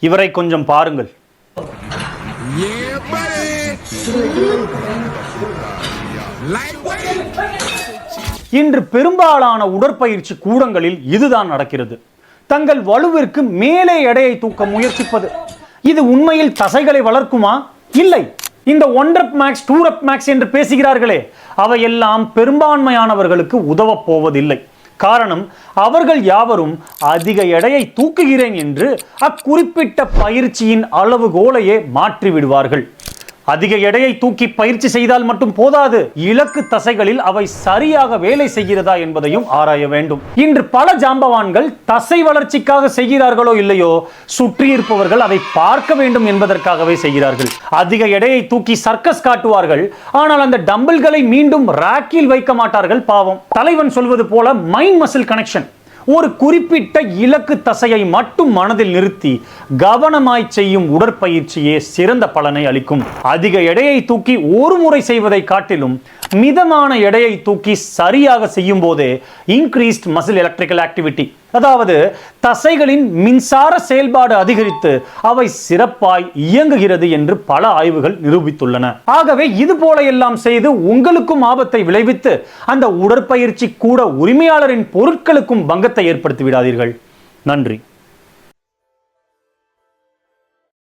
இவரை கொஞ்சம் பாருங்கள். இன்று பெரும்பாலான உடற்பயிற்சி கூடங்களில் இதுதான் நடக்கிறது. தங்கள் வலுவிற்கு மேலே எடையை தூக்க முயற்சிப்பது. இது உண்மையில் தசைகளை வளர்க்குமா? இல்லை. இந்த 1 rep max 2 rep max என்று பேசுகிறார்களே, அவையெல்லாம் பெரும்பான்மையானவர்களுக்கு உதவப் போவதில்லை. காரணம், அவர்கள் யாவரும் அதிக எடையை தூக்குகிறேன் என்று அக்குறிப்பிட்ட பயிற்சியின் அளவுகோலையே மாற்றி விடுவார்கள். அதிக எடையை தூக்கி பயிற்சி செய்தால் மட்டும் போதாது, இலக்கு தசைகளில் அவை சரியாக வேலை செய்கிறதா என்பதையும் ஆராய வேண்டும். இன்று பல ஜாம்பவான்கள் தசை வளர்ச்சிக்காக செய்கிறார்களோ இல்லையோ, சுற்றி இருப்பவர்கள் அதை பார்க்க வேண்டும் என்பதற்காகவே செய்கிறார்கள். அதிக எடையை தூக்கி சர்க்கஸ் காட்டுவார்கள், ஆனால் அந்த டம்பிள்களை மீண்டும் ராக்கில் வைக்க மாட்டார்கள். பாவம். தலைவன் சொல்வது போல மைண்ட் மசில் கனெக்ஷன். ஒரு குறிப்பிட்ட இலக்கு தசையை மட்டும் மனதில் நிறுத்தி கவனமாய் செய்யும் உடற்பயிற்சியே சிறந்த பலனை அளிக்கும். அதிக எடையை தூக்கி ஒரு முறை செய்வதை காட்டிலும் மிதமான எடையை தூக்கி சரியாக செய்யும் போதே இன்க்ரீஸ்ட் மசில் எலக்ட்ரிக்கல் ஆக்டிவிட்டி, அதாவது தசைகளின் மின்சார செயல்பாடு அதிகரித்து அவை சிறப்பாய் இயங்குகிறது என்று பல ஆய்வுகள் நிரூபித்துள்ளன. ஆகவே இது போல எல்லாம் செய்து உங்களுக்கும் ஆபத்தை விளைவித்து அந்த உடற்பயிற்சி கூட உரிமையாளரின் பொருட்களுக்கும் பங்கத்தை ஏற்படுத்தி விடாதீர்கள். நன்றி.